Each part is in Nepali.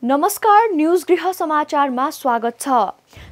नमस्कार, न्यूज गृह समाचारमा स्वागत छ।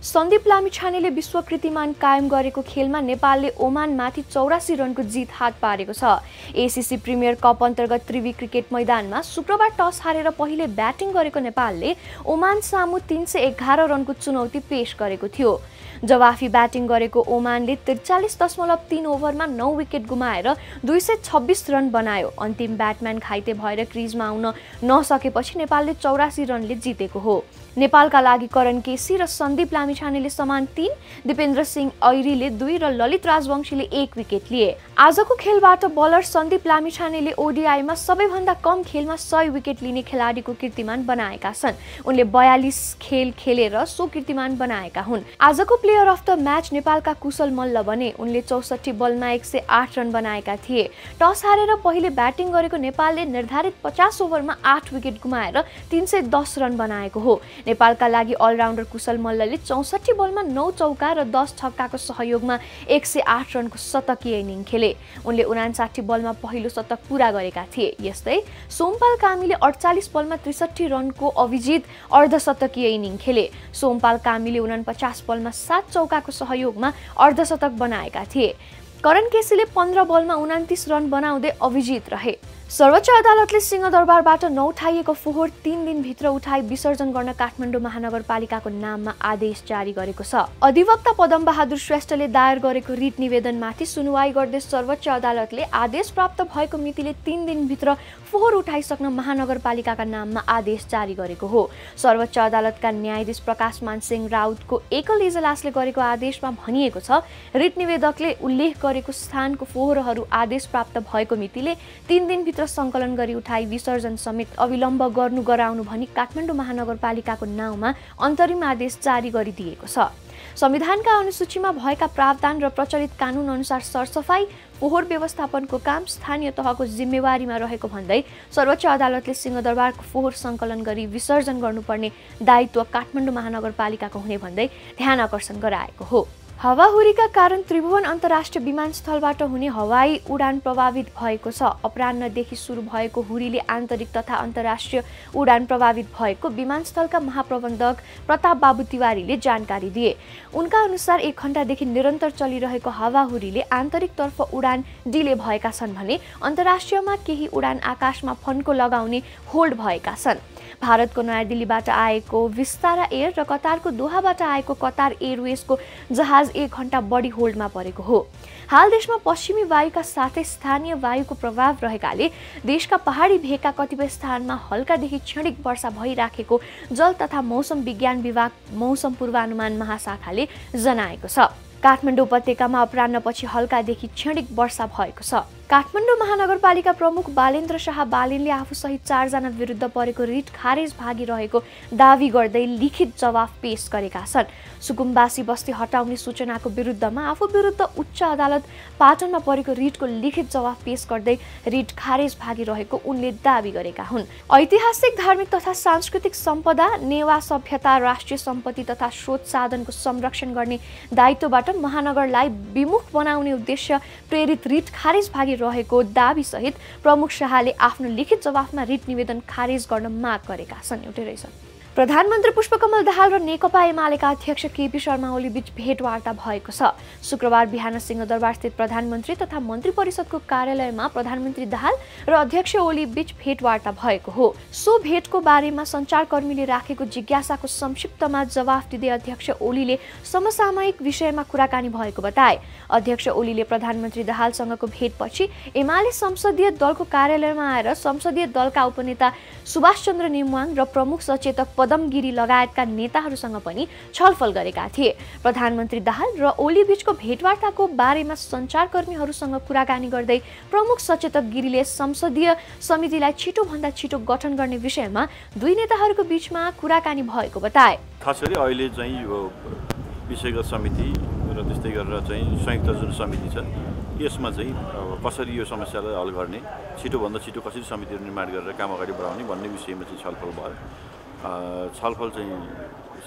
सन्दीप लामिछानेले विश्व कीर्तिमान कायम गरेको खेलमा नेपालले ओमानमाथि 84 रनको जित हात पारेको छ। एसीसी प्रिमियर कप अन्तर्गत त्रिवी क्रिकेट मैदानमा शुक्रबार टस हारेर पहिले ब्याटिङ गरेको नेपालले ओमान सामु 311 रनको चुनौती पेश गरेको थियो। जवाफी ब्याटिङ गरेको ओमानले 43.3 ओभरमा 9 विकेट गुमाएर 226 रन बनायो। अन्तिम ब्याटम्यान घाइते भएर क्रिजमा आउन नसकेपछि नेपालले 84 रनले जितेको हो। नेपालका लागि करण केसी र सन्दीप लामिछानेले समान 3, दिपेन्द्र सिंह ऐरीले 2 र ललित राजवंशीले 1 विकेट लिए। आजको खेलबाट बलर सन्दीप लामिछानेले ओडीआईमा सबैभन्दा कम खेलमा 100 विकेट लिने खेलाडीको कीर्तिमान बनाएका छन्। उनले 42 खेल खेलेर सो कीर्तिमान बनाएका हुन्। आजको प्लेयर अफ द म्याच नेपालका कुशल मल्ल बने। उनले 64 बलमा 108 रन बनाएका थिए। टस हारेर पहिले ब्याटिङ गरेको नेपालले निर्धारित 50 ओभरमा 8 विकेट गुमाएर 310 रन बनाएको हो। नेपालका लागि अलराउन्डर कुशल मल्लले 64 बलमा 9 चौका र 10 छक्काको सहयोगमा 108 रनको शतकीय इनिङ खेले। उनले 59 बलमा पहिलो शतक पूरा गरेका थिए। यस्तै सोमपाल कामीले 48 बलमा 63 रनको अभिजित अर्धशतकीय इनिङ खेले। सोमपाल कामीले 49 बलमा 7 चौकाको सहयोगमा अर्धशतक बनाएका थिए। करण केसीले 15 बलमा 29 रन बनाउँदै अभिजित रहे। सर्वोच्च अदालतले सिंहदरबारबाट नउठाइएको फोहोर 3 दिनभित्र उठाई विसर्जन गर्न काठमाडौँ महानगरपालिकाको नाममा आदेश जारी गरेको छ। अधिवक्ता पदमबहादुर श्रेष्ठले दायर गरेको रिट निवेदनमाथि सुनुवाई गर्दै सर्वोच्च अदालतले आदेश प्राप्त भएको मितिले 3 दिनभित्र फोहोर उठाइसक्न महानगरपालिकाका नाममा आदेश जारी गरेको हो। सर्वोच्च अदालतका न्यायाधीश प्रकाश मानसिंह राउतको एकल इजलासले गरेको आदेशमा भनिएको छ, रिट निवेदकले उल्लेख गरेको स्थानको फोहोरहरू आदेश प्राप्त भएको मितिले 3 दिन संकलन गरी उठाई विसर्जन समेत अविलम्ब गर्नु गराउनु भनी काठमाडौँ महानगरपालिकाको नाउँमा अन्तरिम आदेश जारी गरिदिएको छ। संविधानका अनुसूचीमा भएका प्रावधान र प्रचलित कानून अनुसार सरसफाई फोहोर व्यवस्थापनको काम स्थानीय तहको जिम्मेवारीमा रहेको भन्दै सर्वोच्च अदालतले सिंहदरबारको फोहोर संकलन गरी विसर्जन गर्नुपर्ने दायित्व काठमाडौँ महानगरपालिकाको हुने भन्दै ध्यान आकर्षण गराएको हो। हावाहुरीका कारण त्रिभुवन अन्तर्राष्ट्रिय विमानस्थलबाट हुने हवाई उडान प्रभावित भएको छ। अपराह्नदेखि सुरु भएको हुरीले आन्तरिक तथा अन्तर्राष्ट्रिय उडान प्रभावित भएको विमानस्थलका महाप्रबन्धक प्रताप बाबु तिवारीले जानकारी दिए। उनका अनुसार 1 घण्टादेखि निरन्तर चलिरहेको हावाहुरीले आन्तरिकतर्फ उडान डिले भएका छन् भने अन्तर्राष्ट्रियमा केही उडान आकाशमा फन्को लगाउने होल्ड भएका छन्। भारतको नयाँ दिल्लीबाट आएको विस्तारा एयर र कतारको दोहाबाट आएको कतार एयरवेजको जहाज 1 घण्टा बढी होल्डमा परेको हो। हाल देशमा पश्चिमी वायुका साथै स्थानीय वायुको प्रभाव रहेकाले देशका पहाडी भेगका कतिपय स्थानमा हल्कादेखि क्षणिक वर्षा भइराखेको जल तथा मौसम विज्ञान विभाग मौसम पूर्वानुमान महाशाखाले जनाएको छ। काठमाडौँ उपत्यकामा अपराह्नपछि हल्कादेखि क्षणिक वर्षा भएको छ। काठमाडौँ महानगरपालिका प्रमुख बालेन्द्र शाह बालेनले आफूसहित 4 जना विरुद्ध परेको रिट खारेज भागिरहेको दावी गर्दै लिखित जवाफ पेश गरेका छन्। सुकुम्बासी बस्ती हटाउने सूचनाको विरुद्धमा आफू विरुद्ध उच्च अदालत पाटनमा परेको रिटको लिखित जवाफ पेश गर्दै रिट खारेज भागिरहेको उनले दावी गरेका हुन्। ऐतिहासिक, धार्मिक तथा सांस्कृतिक सम्पदा, नेवा सभ्यता, राष्ट्रिय सम्पत्ति तथा स्रोत साधनको संरक्षण गर्ने दायित्वबाट महानगरलाई विमुख बनाउने उद्देश्य प्रेरित रिट खारेज रहेको दावी सहित प्रमुख शाहले आफ्नो लिखित जवाफमा रिट निवेदन खारेज गर्न माग गरेका छन्। एउटै रहेछन्। प्रधानमन्त्री पुष्पकमल दाहाल र नेकपा एमालेका अध्यक्ष केपी शर्मा ओली बीच भेटवार्ता भएको छ। शुक्रबार बिहान सिंहदरबारस्थित प्रधानमन्त्री तथा मन्त्री परिषदको कार्यालयमा प्रधानमन्त्री दाहाल र अध्यक्ष ओली बीच भेटवार्ता भएको हो। सो भेटको बारेमा सञ्चारकर्मीले राखेको जिज्ञासाको संक्षिप्तमा जवाफ दिँदै अध्यक्ष ओलीले समसामयिक विषयमा कुराकानी भएको बताए। अध्यक्ष ओलीले प्रधानमन्त्री दाहालसँगको भेटपछि एमाले संसदीय दलको कार्यालयमा आएर संसदीय दलका उपनेता सुभाष चन्द्र नेमुवाङ र प्रमुख सचेतक पदम गिरी लगायतका नेताहरूसँग पनि छलफल गरेका थिए। प्रधानमन्त्री दाहाल र ओली बीचको भेटवार्ताको बारेमा सञ्चारकर्मीहरूसँग कुराकानी गर्दै प्रमुख सचेतक गिरीले संसदीय समितिलाई छिटोभन्दा छिटो गठन गर्ने विषयमा दुई नेताहरूको बीचमा कुराकानी भएको बताए। खास गरी अहिले चाहिँ यो विषयगत समिति र त्यस्तै गरेर चाहिँ संयुक्त जुन समिति छ यसमा चाहिँ कसरी यो समस्यालाई हल गर्ने, छिटोभन्दा छिटो कसरी समितिहरू निर्माण गरेर काम अगाडि बढाउने भन्ने विषयमा चाहिँ छलफल भयो। छलफल चाहिँ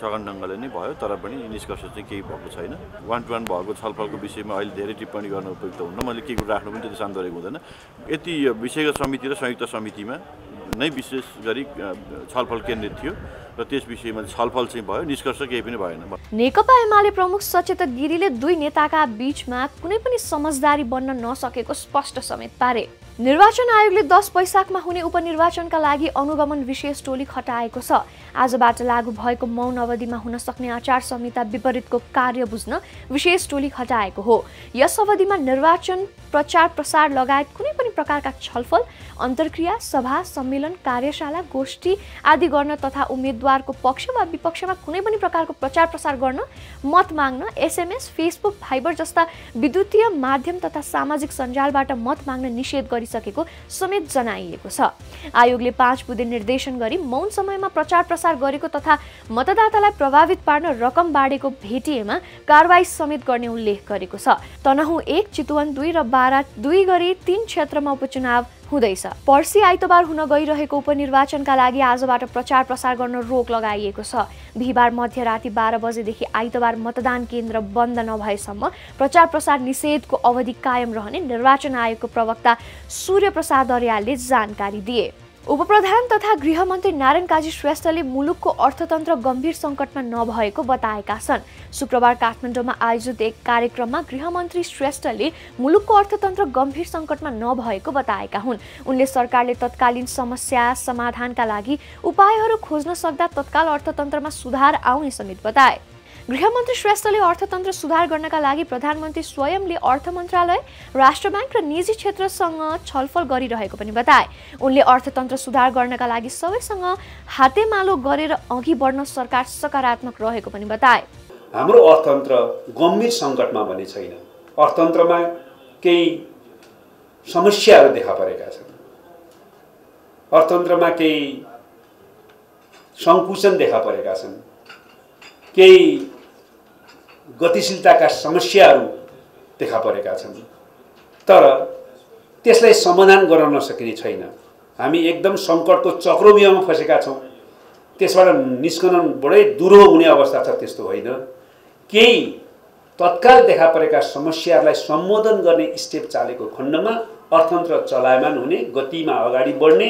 सघन ढङ्गले नै भयो, तर पनि निष्कर्ष चाहिँ केही भएको छैन। 1-to-1 भएको छलफलको विषयमा अहिले धेरै टिप्पणी गर्न उपयुक्त हुन्न। मैले के कुरा राख्नु पनि त्यति शान्त गरेको हुँदैन। यति विषयगत समिति र संयुक्त समितिमा नै विशेष गरी छलफल केन्द्रित थियो र त्यस विषयमा छलफल चाहिँ भयो, निष्कर्ष केही पनि भएन। नेकपा एमाले प्रमुख सचेतक गिरीले दुई नेताका बीचमा कुनै पनि समझदारी बन्न नसकेको स्पष्ट समेत पारे। निर्वाचन आयोगले 10 वैशाखमा हुने उपनिर्वाचनका लागि अनुगमन विशेष टोली खटाएको छ। आजबाट लागू भएको मौन अवधिमा हुन सक्ने आचार संहिता विपरीतको कार्य बुझ्न विशेष टोली खटाएको हो। यस अवधिमा निर्वाचन प्रचार प्रसार लगायत कुनै पनि प्रकारका छलफल, अन्तर्क्रिया, सभा, सम्मेलन, कार्यशाला, गोष्ठी आदि गर्न तथा उम्मेदवारको पक्ष वा विपक्षमा कुनै पनि प्रकारको प्रचार प्रसार गर्न, मत माग्न, एसएमएस, फेसबुक, भाइबर जस्ता विद्युतीय माध्यम तथा सामाजिक सञ्जालबाट मत माग्न निषेध गरिसकेको समेत जनाइएको छ। आयोगले 5 बुँदे निर्देशन गरी मौन समयमा प्रचार प्रसार गरेको तथा मतदातालाई प्रभावित पार्न रकम बाँडेको भेटिएमा कारबाही समेत गर्ने उल्लेख गरेको छ। तनहुँ 1, चितवन 2 र बारा 2 गरी 3 क्षेत्रमा उपचुनाव हुँदैछ। पर्सि आइतबार हुन गइरहेको उपनिर्वाचनका लागि आजबाट प्रचार प्रसार गर्न रोक लगाइएको छ। बिहीबार मध्यराति 12 बजेदेखि आइतबार मतदान केन्द्र बन्द नभएसम्म प्रचार प्रसार निषेधको अवधि कायम रहने निर्वाचन आयोगको प्रवक्ता सूर्य प्रसाद अर्यालले जानकारी दिए। उपप्रधान तथा गृहमन्त्री नारायण काजी श्रेष्ठले मुलुकको अर्थतन्त्र गम्भीर सङ्कटमा नभएको बताएका छन्। शुक्रबार काठमाडौँमा आयोजित एक कार्यक्रममा गृहमन्त्री श्रेष्ठले मुलुकको अर्थतन्त्र गम्भीर सङ्कटमा नभएको बताएका हुन्। उनले सरकारले तत्कालीन समस्या समाधानका लागि उपायहरू खोज्न सक्दा तत्काल अर्थतन्त्रमा सुधार आउने समेत बताए। गृहमन्त्री श्रेष्ठले अर्थतन्त्र सुधार गर्नका लागि प्रधानमन्त्री स्वयंले अर्थ मन्त्रालय, राष्ट्र ब्याङ्क र निजी क्षेत्रसँग छलफल गरिरहेको पनि बताए। उनले अर्थतन्त्र सुधार गर्नका लागि सबैसँग हातेमालो गरेर अघि बढ्न सरकार सकारात्मक रहेको पनि बताए। हाम्रो अर्थतन्त्र गम्भीर सङ्कटमा भने छैन। अर्थतन्त्रमा केही समस्याहरू देखा परेका छन्। अर्थतन्त्रमा केही सङ्कुचन देखा परेका छन्। केही गतिशीलताका समस्याहरू देखा परेका छन्। तर त्यसलाई समाधान गर्न नसकिने छैन। हामी एकदम सङ्कटको चक्रव्यूहमा फसेका छौँ। त्यसबाट निस्कन बडै दुरूह हुने अवस्था छ, त्यस्तो होइन। केही तत्काल देखा परेका समस्याहरूलाई सम्बोधन गर्ने स्टेप चालेको खण्डमा अर्थतन्त्र चलायमान हुने, गतिमा अगाडि बढ्ने,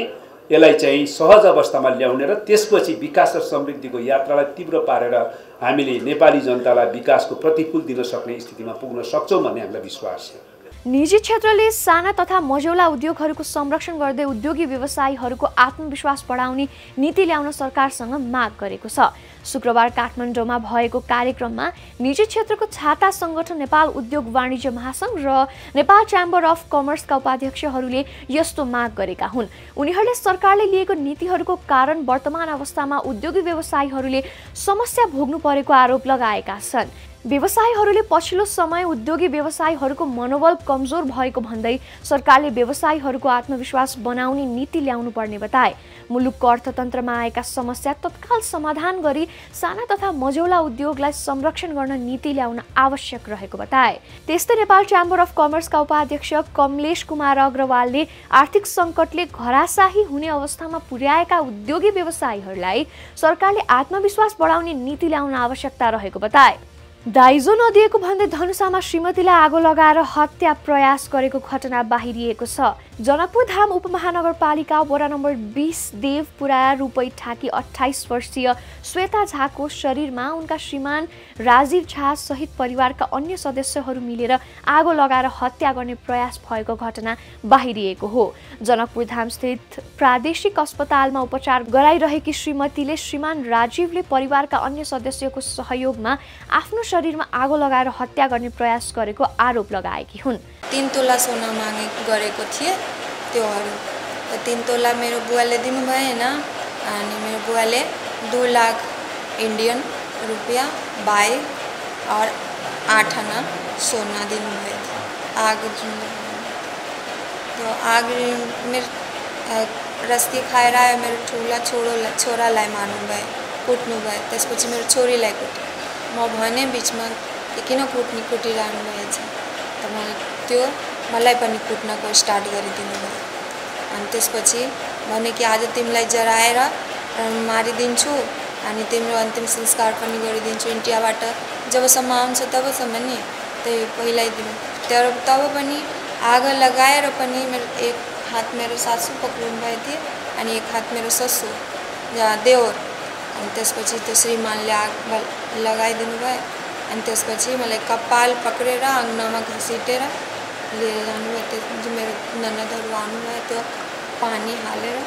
यसलाई चाहिँ सहज अवस्थामा ल्याउने र त्यसपछि विकास र समृद्धिको यात्रालाई तीव्र पारेर हामीले नेपाली जनतालाई विकासको प्रतिफल दिन सक्ने स्थितिमा पुग्न सक्छौँ भन्ने हामीलाई विश्वास छ। निजी क्षेत्रले साना तथा मझौला उद्योगहरूको संरक्षण गर्दै उद्योगी व्यवसायीहरूको आत्मविश्वास बढाउने नीति ल्याउन सरकारसँग माग गरेको छ। शुक्रबार काठमाडौँमा भएको कार्यक्रममा निजी क्षेत्रको छाता संगठन नेपाल उद्योग वाणिज्य महासंघ र नेपाल च्याम्बर अफ कमर्सका उपाध्यक्षहरूले यस्तो माग गरेका हुन्। उनीहरूले सरकारले लिएको नीतिहरूको कारण वर्तमान अवस्थामा उद्योगी व्यवसायीहरूले समस्या भोग्नु परेको आरोप लगाएका छन्। व्यवसायीहरूले पछिल्लो समय उद्योगी व्यवसायीहरूको मनोबल कमजोर भएको भन्दै सरकारले व्यवसायीहरूको आत्मविश्वास बनाउने नीति ल्याउनु पर्ने बताए। मुलुकको अर्थतन्त्रमा आएका समस्या तत्काल समाधान गरी साना तथा मझौला उद्योगलाई संरक्षण गर्न नीति ल्याउन आवश्यक रहेको बताए। त्यस्तै नेपाल च्याम्बर अफ कमर्सका उपाध्यक्ष कमलेश कुमार अग्रवालले आर्थिक सङ्कटले घराशाही हुने अवस्थामा पुर्याएका उद्योगी व्यवसायीहरूलाई सरकारले आत्मविश्वास बढाउने नीति ल्याउन आवश्यकता रहेको बताए। दाइजो नदिएको भन्दै धनुषामा श्रीमतीलाई आगो लगाएर हत्या प्रयास गरेको घटना बाहिरिएको छ। जनकपुर धाम उपमहानगरपालिका वडा नम्बर 20 देवपुरा रूपैठाकी 28 वर्षीय श्वेता झाको शरीरमा उनका श्रीमान राजीव झा सहित परिवारका अन्य सदस्यहरू मिलेर आगो लगाएर हत्या गर्ने प्रयास भएको घटना बाहिरिएको हो। जनकपुर धाम स्थित प्रादेशिक अस्पतालमा उपचार गराइरहेकी श्रीमतीले श्रीमान राजीवले परिवारका अन्य सदस्यको सहयोगमा आफ्नो शरीरमा आगो लगाएर हत्या गर्ने प्रयास गरेको आरोप लगाएकी हुन्। 3 तोला सोना मागे गरेको थिए, त्योहरू 3 तोला मेरो बुवाले दिनु भएन अनि मेरो बुवाले 2 लाख इन्डियन रुपैयाँ बाइक और 8 आना सोना दिनु भयो। आग तो आग मेरो रस्ती खाएर आयो, मेरो ठुला छोरालाई मार्नु भयो, कुट्नु भयो। त्यसपछि मेरो छोरीलाई कुट्यो। म भने बिचमा किन कुटिरहनु भएछ, त त्यो मलाई पनि कुट्नको स्टार्ट गरिदिनु भयो। अनि त्यसपछि भने कि आज तिमीलाई जराएर मारिदिन्छु अनि तिम्रो अन्तिम संस्कार पनि गरिदिन्छु इन्डियाबाट, जबसम्म आउँछ तबसम्म नि त्यही पहिलाइदिनु। तर तब पनि आगो लगाएर पनि मेरो एक हात मेरो सासू पक्रिनु भएको थियो अनि एक हात मेरो ससुर देवर अनि त्यसपछि त्यो श्रीमानले आग लगाइदिनु भयो अनि त्यसपछि मलाई कपाल पक्रेर अङ्गनामा घसीटेर लिएर जानुभयो। त्यो मेरो ननदहरू आउनुभयो त्यो पानी हालेर।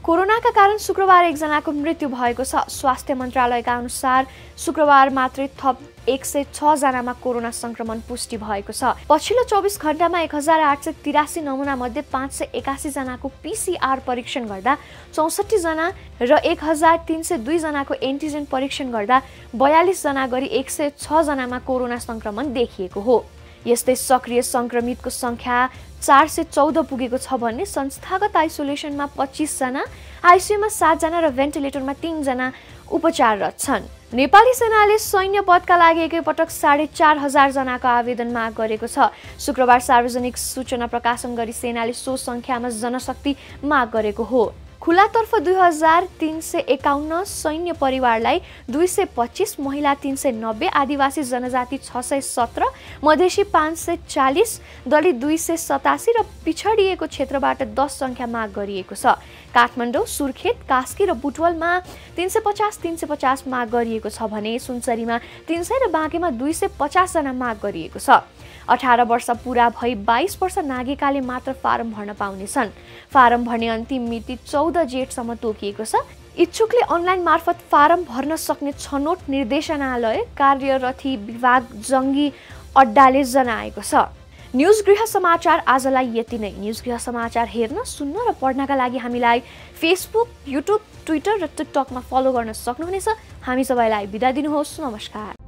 कोरोनाका कारण शुक्रबार एकजनाको मृत्यु भएको छ। स्वास्थ्य मन्त्रालयका अनुसार शुक्रबार मात्रै थप 106 जनामा कोरोना संक्रमण पुष्टि भएको छ। पछिल्लो 24 घण्टामा 1883 नमुना मध्ये 581 जनाको PCR परीक्षण गर्दा 64 जना र 1302 जनाको एन्टिजेन परीक्षण गर्दा 42 जना गरी 106 जनामा कोरोना संक्रमण देखिएको हो। यस्तै सक्रिय संक्रमितको संख्या 414 पुगेको छ भने संस्थागत आइसोलेसनमा 25 जना, आइसियुमा 7 जना र भेन्टिलेटरमा 3 जना उपचाररत छन्। नेपाली सेनाले सैन्य पदका लागि एकैपटक 4,500 जनाको आवेदन माग गरेको छ। शुक्रबार सार्वजनिक सूचना प्रकाशन गरी सेनाले सो संख्यामा जनशक्ति माग गरेको हो। खुलातर्फ 2351 सैन्य परिवारलाई 225, महिला 390, आदिवासी जनजाति 617, मधेसी 540, दलित 287 र पिछडिएको क्षेत्रबाट 10 संख्या माग गरिएको छ। काठमाडौँ, सुर्खेत, कास्की र बुटवलमा 350 माग गरिएको छ भने सुनसरीमा 300 र बाँकेमा 250 जना माग गरिएको छ। 18 वर्ष पूरा भई 22 वर्ष नागेकाले मात्र फारम भर्न पाउनेछन्। फारम भर्ने अन्तिम मिति 14 जेठसम्म तोकिएको छ। इच्छुकले अनलाइन मार्फत फारम भर्न सक्ने छनौट निर्देशनालय कार्यरथी विभाग जङ्गी अड्डाले जनाएको छ। न्युज गृह समाचार आजलाई यति नै। न्युज गृह समाचार हेर्न, सुन्न र पढ्नका लागि हामीलाई फेसबुक, युट्युब, ट्विटर र टिकटकमा फलो गर्न सक्नुहुनेछ। हामी सबैलाई बिदा दिनुहोस्। नमस्कार।